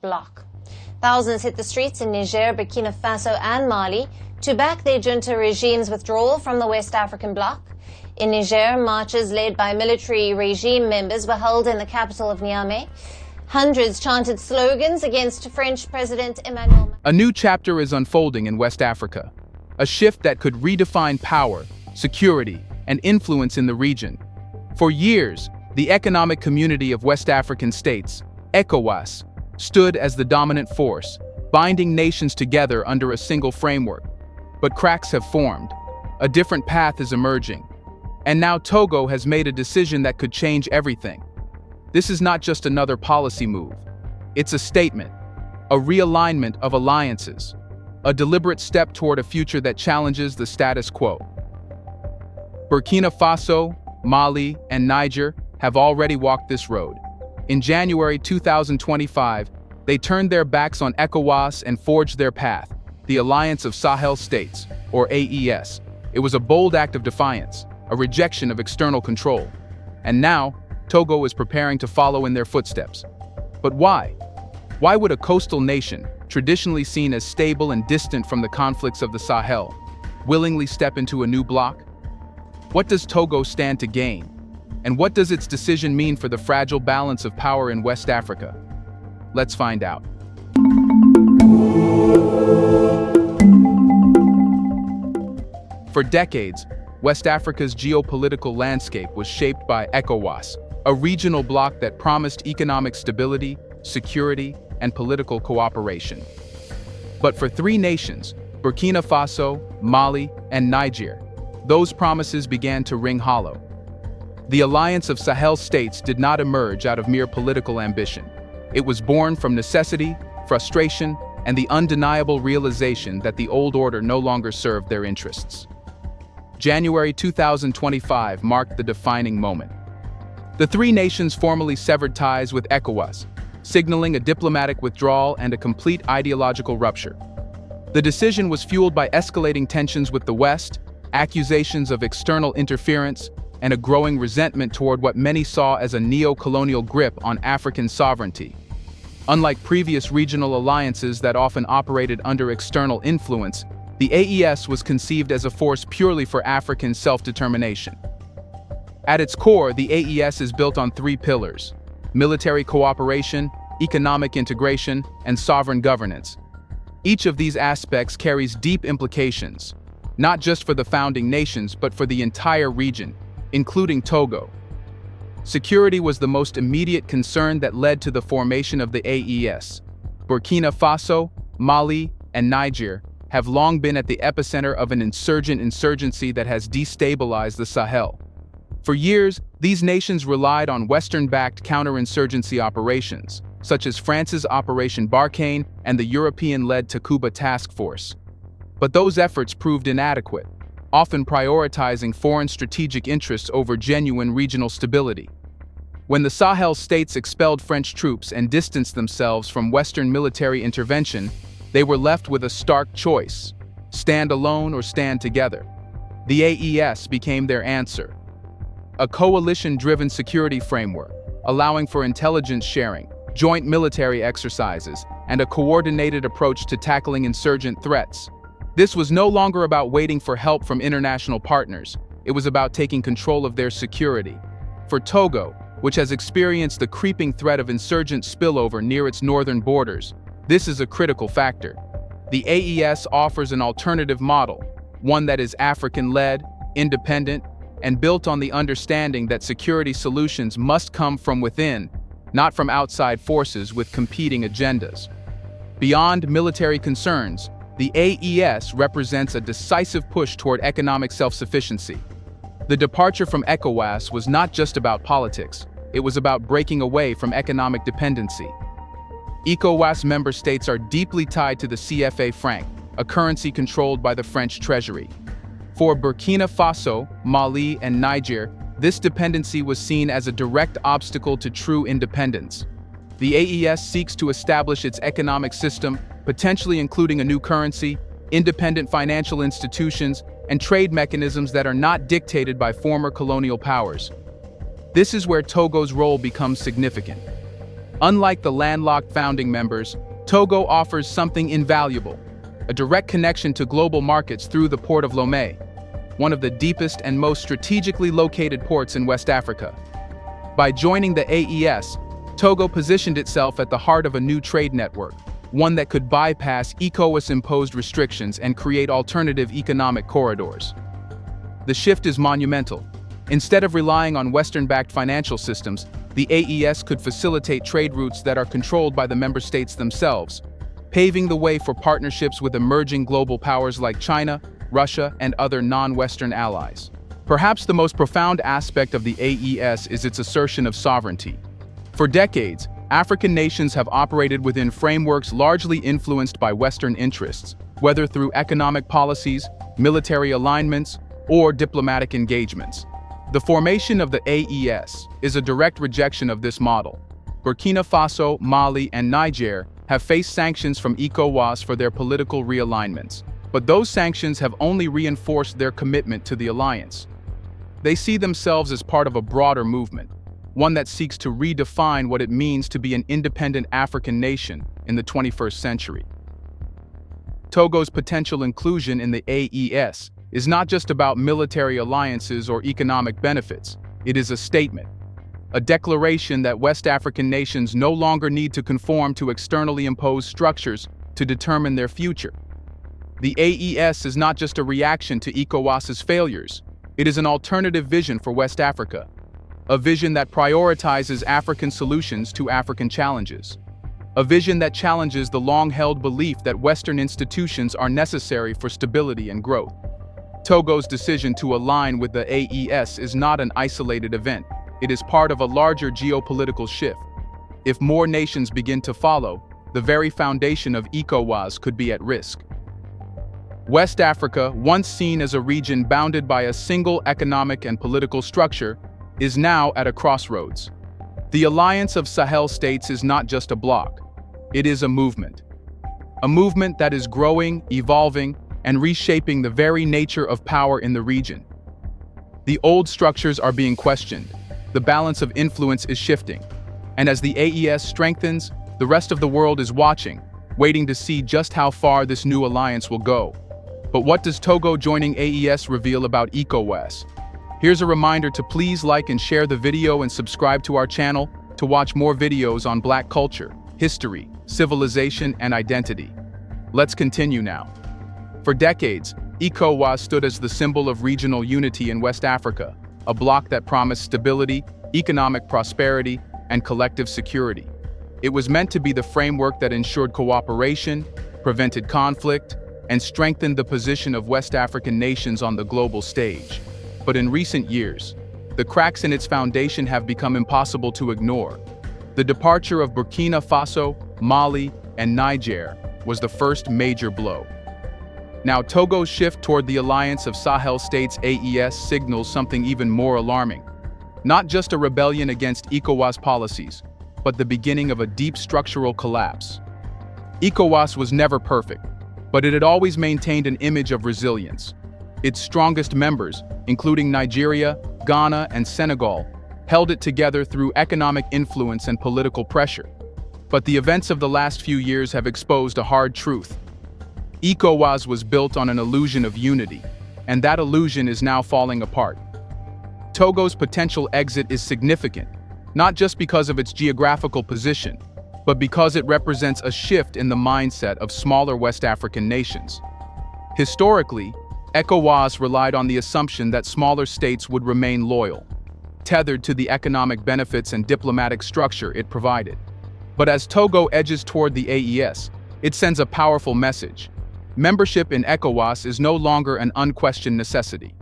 bloc. Thousands hit the streets in Niger, Burkina Faso and Mali to back their junta regime's withdrawal from the West African bloc. In Niger, marches led by military regime members were held in the capital of Niamey. Hundreds chanted slogans against French President Emmanuel Macron. A new chapter is unfolding in West Africa, a shift that could redefine power, security, and influence in the region. For years, the Economic Community of West African States, ECOWAS, stood as the dominant force, binding nations together under a single framework. But cracks have formed. A different path is emerging. And now Togo has made a decision that could change everything. This is not just another policy move. It's a statement, a realignment of alliances, a deliberate step toward a future that challenges the status quo. Burkina Faso, Mali, and Niger have already walked this road. In January 2025, they turned their backs on ECOWAS and forged their path, the Alliance of Sahel States, or AES. It was a bold act of defiance, a rejection of external control. And now, Togo is preparing to follow in their footsteps. But why? Why would a coastal nation, traditionally seen as stable and distant from the conflicts of the Sahel, willingly step into a new bloc? What does Togo stand to gain? And what does its decision mean for the fragile balance of power in West Africa? Let's find out. For decades, West Africa's geopolitical landscape was shaped by ECOWAS, a regional bloc that promised economic stability, security, and political cooperation. But for three nations, Burkina Faso, Mali, and Niger, those promises began to ring hollow. The Alliance of Sahel States did not emerge out of mere political ambition. It was born from necessity, frustration, and the undeniable realization that the old order no longer served their interests. January 2025 marked the defining moment. The three nations formally severed ties with ECOWAS, signaling a diplomatic withdrawal and a complete ideological rupture. The decision was fueled by escalating tensions with the West, accusations of external interference, and a growing resentment toward what many saw as a neo-colonial grip on African sovereignty. Unlike previous regional alliances that often operated under external influence, the AES was conceived as a force purely for African self-determination. At its core, the AES is built on three pillars: military cooperation, economic integration, and sovereign governance. Each of these aspects carries deep implications, not just for the founding nations but for the entire region, including Togo. Security was the most immediate concern that led to the formation of the AES. Burkina Faso, Mali, and Niger have long been at the epicenter of an insurgency that has destabilized the Sahel. For years, these nations relied on Western-backed counterinsurgency operations, such as France's Operation Barkhane and the European-led Takuba Task Force. But those efforts proved inadequate, often prioritizing foreign strategic interests over genuine regional stability. When the Sahel states expelled French troops and distanced themselves from Western military intervention, they were left with a stark choice: stand alone or stand together. The AES became their answer. A coalition-driven security framework, allowing for intelligence sharing, joint military exercises, and a coordinated approach to tackling insurgent threats. This was no longer about waiting for help from international partners. It was about taking control of their security. For Togo, which has experienced the creeping threat of insurgent spillover near its northern borders, this is a critical factor. The AES offers an alternative model, one that is African-led, independent, and built on the understanding that security solutions must come from within, not from outside forces with competing agendas. Beyond military concerns, the AES represents a decisive push toward economic self-sufficiency. The departure from ECOWAS was not just about politics, it was about breaking away from economic dependency. ECOWAS member states are deeply tied to the CFA franc, a currency controlled by the French treasury. For Burkina Faso, Mali, and Niger, this dependency was seen as a direct obstacle to true independence. The AES seeks to establish its economic system, potentially including a new currency, independent financial institutions, and trade mechanisms that are not dictated by former colonial powers. This is where Togo's role becomes significant. Unlike the landlocked founding members, Togo offers something invaluable: a direct connection to global markets through the port of Lomé, one of the deepest and most strategically located ports in West Africa. By joining the AES, Togo positioned itself at the heart of a new trade network, one that could bypass ECOWAS-imposed restrictions and create alternative economic corridors. The shift is monumental. Instead of relying on Western-backed financial systems, the AES could facilitate trade routes that are controlled by the member states themselves, paving the way for partnerships with emerging global powers like China, Russia, and other non-Western allies. Perhaps the most profound aspect of the AES is its assertion of sovereignty. For decades, African nations have operated within frameworks largely influenced by Western interests, whether through economic policies, military alignments, or diplomatic engagements. The formation of the AES is a direct rejection of this model. Burkina Faso, Mali, and Niger have faced sanctions from ECOWAS for their political realignments, but those sanctions have only reinforced their commitment to the alliance. They see themselves as part of a broader movement, one that seeks to redefine what it means to be an independent African nation in the 21st century. Togo's potential inclusion in the AES is not just about military alliances or economic benefits. It is a statement, a declaration that West African nations no longer need to conform to externally imposed structures to determine their future. The AES is not just a reaction to ECOWAS's failures. It is an alternative vision for West Africa, a vision that prioritizes African solutions to African challenges, a vision that challenges the long-held belief that Western institutions are necessary for stability and growth. Togo's decision to align with the AES is not an isolated event. It is part of a larger geopolitical shift. If more nations begin to follow, the very foundation of ECOWAS could be at risk. West Africa, once seen as a region bounded by a single economic and political structure, is now at a crossroads. The Alliance of Sahel States is not just a bloc. It is a movement. A movement that is growing, evolving, and reshaping the very nature of power in the region. The old structures are being questioned. The balance of influence is shifting. And as the AES strengthens, the rest of the world is watching, waiting to see just how far this new alliance will go. But what does Togo joining AES reveal about ECOWAS? Here's a reminder to please like and share the video and subscribe to our channel to watch more videos on Black culture, history, civilization, and identity. Let's continue now. For decades, ECOWAS stood as the symbol of regional unity in West Africa, a bloc that promised stability, economic prosperity, and collective security. It was meant to be the framework that ensured cooperation, prevented conflict, and strengthened the position of West African nations on the global stage. But in recent years, the cracks in its foundation have become impossible to ignore. The departure of Burkina Faso, Mali, and Niger was the first major blow. Now, Togo's shift toward the Alliance of Sahel States AES signals something even more alarming. Not just a rebellion against ECOWAS policies, but the beginning of a deep structural collapse. ECOWAS was never perfect, but it had always maintained an image of resilience. Its strongest members, including Nigeria, Ghana, and Senegal, held it together through economic influence and political pressure. But the events of the last few years have exposed a hard truth. ECOWAS was built on an illusion of unity, and that illusion is now falling apart. Togo's potential exit is significant, not just because of its geographical position, but because it represents a shift in the mindset of smaller West African nations. Historically, ECOWAS relied on the assumption that smaller states would remain loyal, tethered to the economic benefits and diplomatic structure it provided. But as Togo edges toward the AES, it sends a powerful message. Membership in ECOWAS is no longer an unquestioned necessity.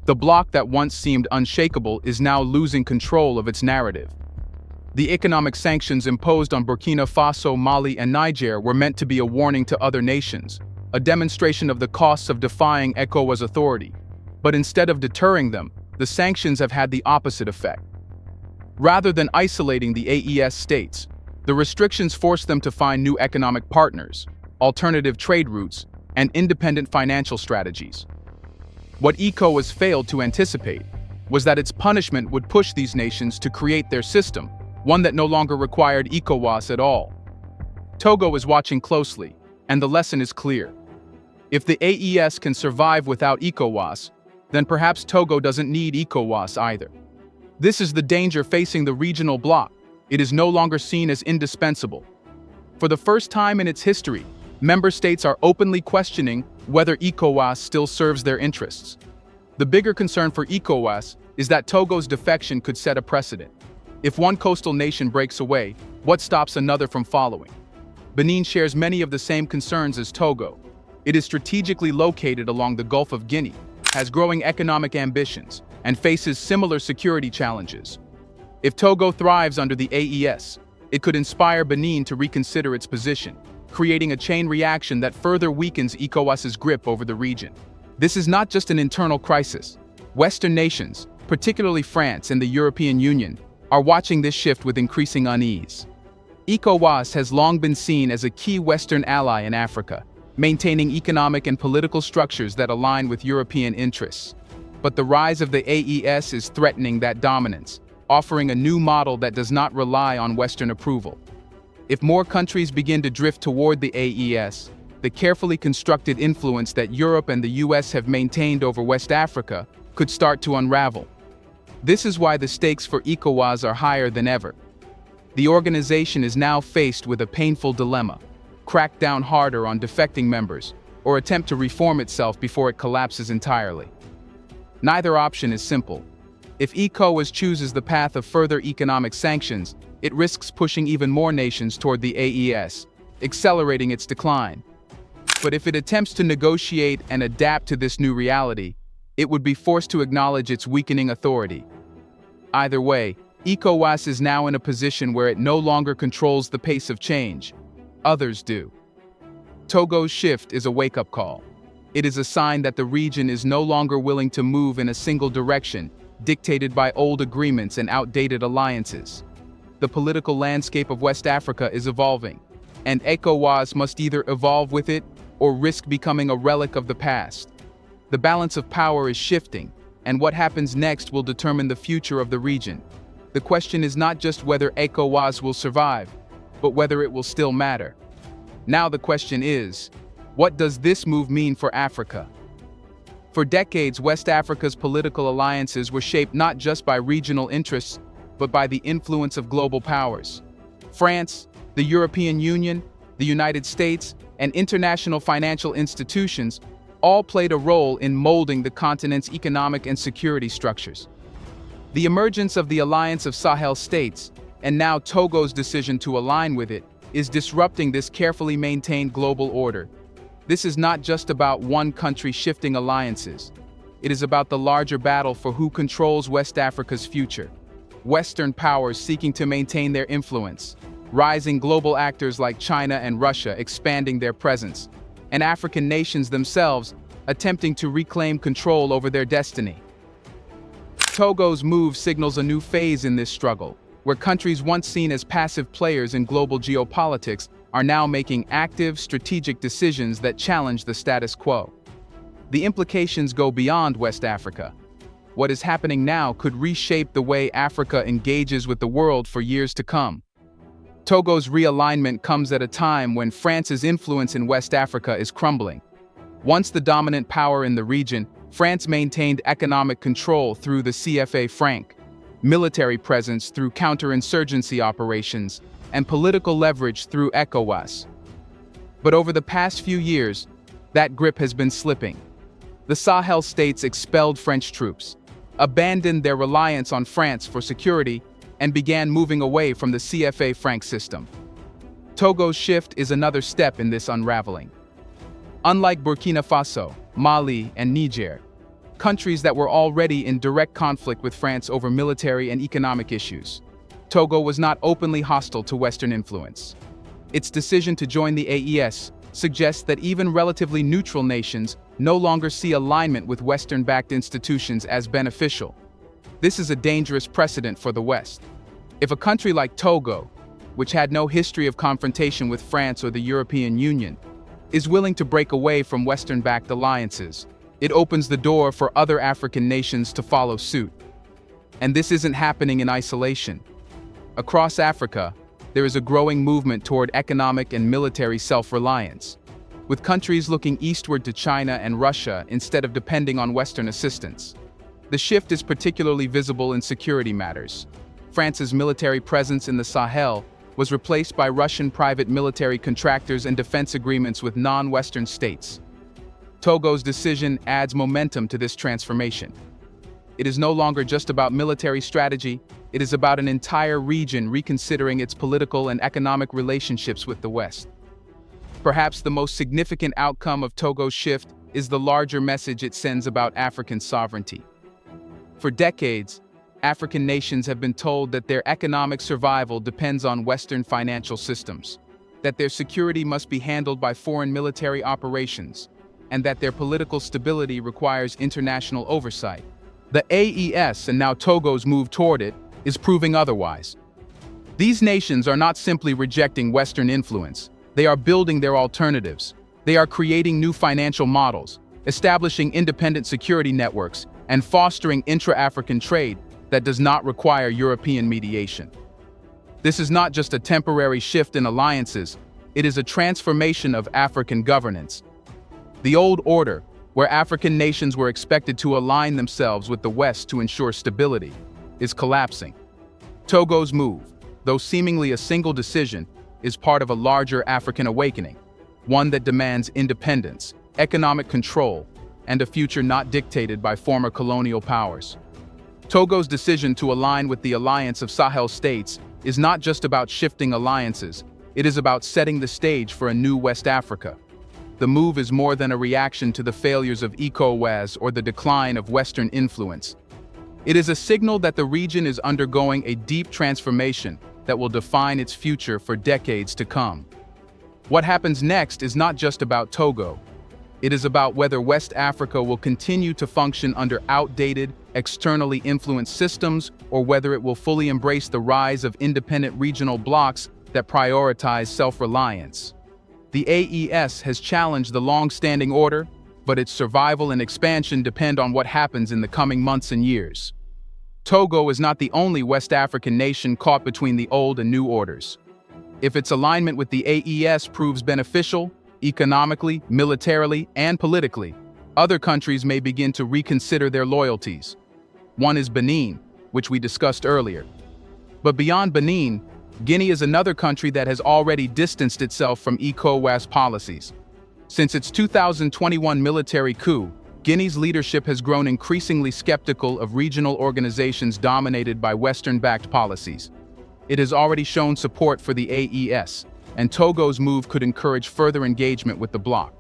The bloc that once seemed unshakable is now losing control of its narrative. The economic sanctions imposed on Burkina Faso, Mali, and Niger were meant to be a warning to other nations, a demonstration of the costs of defying ECOWAS authority. But instead of deterring them, the sanctions have had the opposite effect. Rather than isolating the AES states, the restrictions forced them to find new economic partners, alternative trade routes, and independent financial strategies. What ECOWAS failed to anticipate was that its punishment would push these nations to create their system, one that no longer required ECOWAS at all. Togo is watching closely, and the lesson is clear. If the AES can survive without ECOWAS, then perhaps Togo doesn't need ECOWAS either. This is the danger facing the regional bloc. It is no longer seen as indispensable. For the first time in its history, member states are openly questioning whether ECOWAS still serves their interests. The bigger concern for ECOWAS is that Togo's defection could set a precedent. If one coastal nation breaks away, what stops another from following? Benin shares many of the same concerns as Togo. It is strategically located along the Gulf of Guinea, has growing economic ambitions, and faces similar security challenges. If Togo thrives under the AES, it could inspire Benin to reconsider its position, creating a chain reaction that further weakens ECOWAS's grip over the region. This is not just an internal crisis. Western nations, particularly France and the European Union, are watching this shift with increasing unease. ECOWAS has long been seen as a key Western ally in Africa, maintaining economic and political structures that align with European interests. But the rise of the AES is threatening that dominance, offering a new model that does not rely on Western approval. If more countries begin to drift toward the AES, the carefully constructed influence that Europe and the US have maintained over West Africa could start to unravel. This is why the stakes for ECOWAS are higher than ever. The organization is now faced with a painful dilemma: crack down harder on defecting members, or attempt to reform itself before it collapses entirely. Neither option is simple. If ECOWAS chooses the path of further economic sanctions, it risks pushing even more nations toward the AES, accelerating its decline. But if it attempts to negotiate and adapt to this new reality, it would be forced to acknowledge its weakening authority. Either way, ECOWAS is now in a position where it no longer controls the pace of change. Others do. Togo's shift is a wake-up call. It is a sign that the region is no longer willing to move in a single direction, dictated by old agreements and outdated alliances. The political landscape of West Africa is evolving, and ECOWAS must either evolve with it or risk becoming a relic of the past. The balance of power is shifting, and what happens next will determine the future of the region. The question is not just whether ECOWAS will survive, but whether it will still matter. Now the question is, what does this move mean for Africa? For decades, West Africa's political alliances were shaped not just by regional interests, but by the influence of global powers. France, the European Union, the United States, and international financial institutions all played a role in molding the continent's economic and security structures. The emergence of the Alliance of Sahel States, and now Togo's decision to align with it, is disrupting this carefully maintained global order. This is not just about one country shifting alliances. It is about the larger battle for who controls West Africa's future. Western powers seeking to maintain their influence, rising global actors like China and Russia expanding their presence, and African nations themselves attempting to reclaim control over their destiny. Togo's move signals a new phase in this struggle, where countries once seen as passive players in global geopolitics are now making active, strategic decisions that challenge the status quo. The implications go beyond West Africa. What is happening now could reshape the way Africa engages with the world for years to come. Togo's realignment comes at a time when France's influence in West Africa is crumbling. Once the dominant power in the region, France maintained economic control through the CFA franc, military presence through counterinsurgency operations, and political leverage through ECOWAS. But over the past few years, that grip has been slipping. The Sahel states expelled French troops, abandoned their reliance on France for security, and began moving away from the CFA franc system. Togo's shift is another step in this unraveling. Unlike Burkina Faso, Mali, and Niger, countries that were already in direct conflict with France over military and economic issues, Togo was not openly hostile to Western influence. Its decision to join the AES suggests that even relatively neutral nations no longer see alignment with Western-backed institutions as beneficial. This is a dangerous precedent for the West. If a country like Togo, which had no history of confrontation with France or the European Union, is willing to break away from Western-backed alliances, it opens the door for other African nations to follow suit. And this isn't happening in isolation. Across Africa, there is a growing movement toward economic and military self-reliance, with countries looking eastward to China and Russia instead of depending on Western assistance. The shift is particularly visible in security matters. France's military presence in the Sahel was replaced by Russian private military contractors and defense agreements with non-Western states. Togo's decision adds momentum to this transformation. It is no longer just about military strategy, it is about an entire region reconsidering its political and economic relationships with the West. Perhaps the most significant outcome of Togo's shift is the larger message it sends about African sovereignty. For decades, African nations have been told that their economic survival depends on Western financial systems, that their security must be handled by foreign military operations, and that their political stability requires international oversight. The AES, and now Togo's move toward it, is proving otherwise. These nations are not simply rejecting Western influence, they are building their alternatives. They are creating new financial models, establishing independent security networks, and fostering intra-African trade that does not require European mediation. This is not just a temporary shift in alliances, it is a transformation of African governance. The old order, where African nations were expected to align themselves with the West to ensure stability, is collapsing. Togo's move, though seemingly a single decision, is part of a larger African awakening, one that demands independence, economic control, and a future not dictated by former colonial powers. Togo's decision to align with the Alliance of Sahel States is not just about shifting alliances, it is about setting the stage for a new West Africa. The move is more than a reaction to the failures of ECOWAS or the decline of Western influence. It is a signal that the region is undergoing a deep transformation that will define its future for decades to come. What happens next is not just about Togo. It is about whether West Africa will continue to function under outdated, externally influenced systems, or whether it will fully embrace the rise of independent regional blocs that prioritize self-reliance. The AES has challenged the long-standing order, but its survival and expansion depend on what happens in the coming months and years. Togo is not the only West African nation caught between the old and new orders. If its alignment with the AES proves beneficial, economically, militarily, and politically, other countries may begin to reconsider their loyalties. One is Benin, which we discussed earlier. But beyond Benin, Guinea is another country that has already distanced itself from ECOWAS policies. Since its 2021 military coup, Guinea's leadership has grown increasingly skeptical of regional organizations dominated by Western-backed policies. It has already shown support for the AES, and Togo's move could encourage further engagement with the bloc.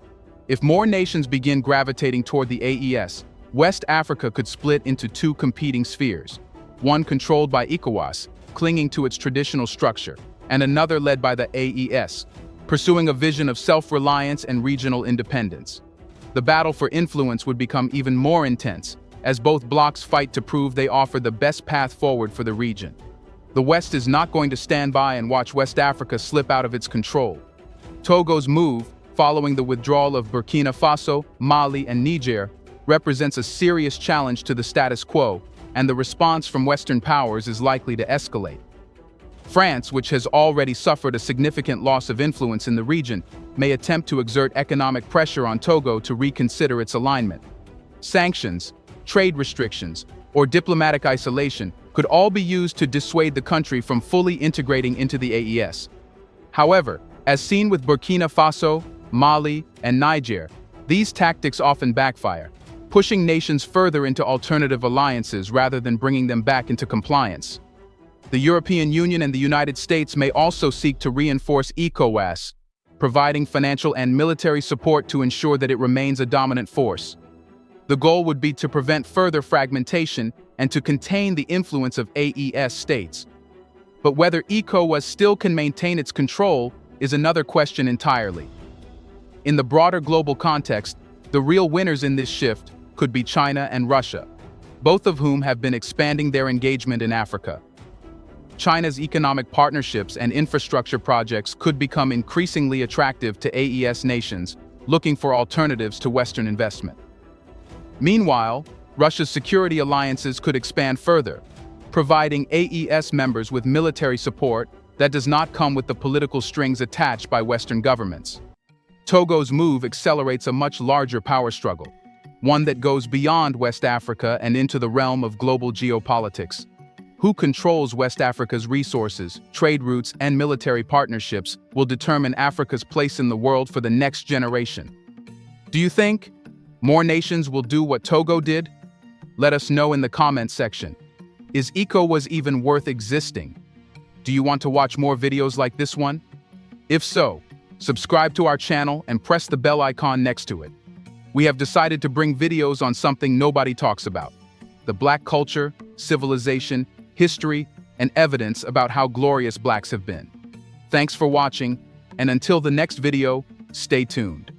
If more nations begin gravitating toward the AES, West Africa could split into two competing spheres, one controlled by ECOWAS, clinging to its traditional structure, and another led by the AES, pursuing a vision of self-reliance and regional independence. The battle for influence would become even more intense, as both blocs fight to prove they offer the best path forward for the region. The West is not going to stand by and watch West Africa slip out of its control. Togo's move, following the withdrawal of Burkina Faso, Mali, and Niger, represents a serious challenge to the status quo, and the response from Western powers is likely to escalate. France, which has already suffered a significant loss of influence in the region, may attempt to exert economic pressure on Togo to reconsider its alignment. Sanctions, trade restrictions, or diplomatic isolation could all be used to dissuade the country from fully integrating into the AES. However, as seen with Burkina Faso, Mali, and Niger, these tactics often backfire, pushing nations further into alternative alliances rather than bringing them back into compliance. The European Union and the United States may also seek to reinforce ECOWAS, providing financial and military support to ensure that it remains a dominant force. The goal would be to prevent further fragmentation and to contain the influence of AES states. But whether ECOWAS still can maintain its control is another question entirely. In the broader global context, the real winners in this shift could be China and Russia, both of whom have been expanding their engagement in Africa. China's economic partnerships and infrastructure projects could become increasingly attractive to AES nations looking for alternatives to Western investment. Meanwhile, Russia's security alliances could expand further. providing AES members with military support that does not come with the political strings attached by Western governments. Togo's move accelerates a much larger power struggle, one that goes beyond West Africa and into the realm of global geopolitics. Who controls West Africa's resources, trade routes, and military partnerships will determine Africa's place in the world for the next generation. Do you think more nations will do what Togo did? Let us know in the comments section. Is ECOWAS even worth existing? Do you want to watch more videos like this one? If so, subscribe to our channel and press the bell icon next to it. We have decided to bring videos on something nobody talks about: the Black culture, civilization, history, and evidence about how glorious Blacks have been. Thanks for watching, and until the next video, stay tuned.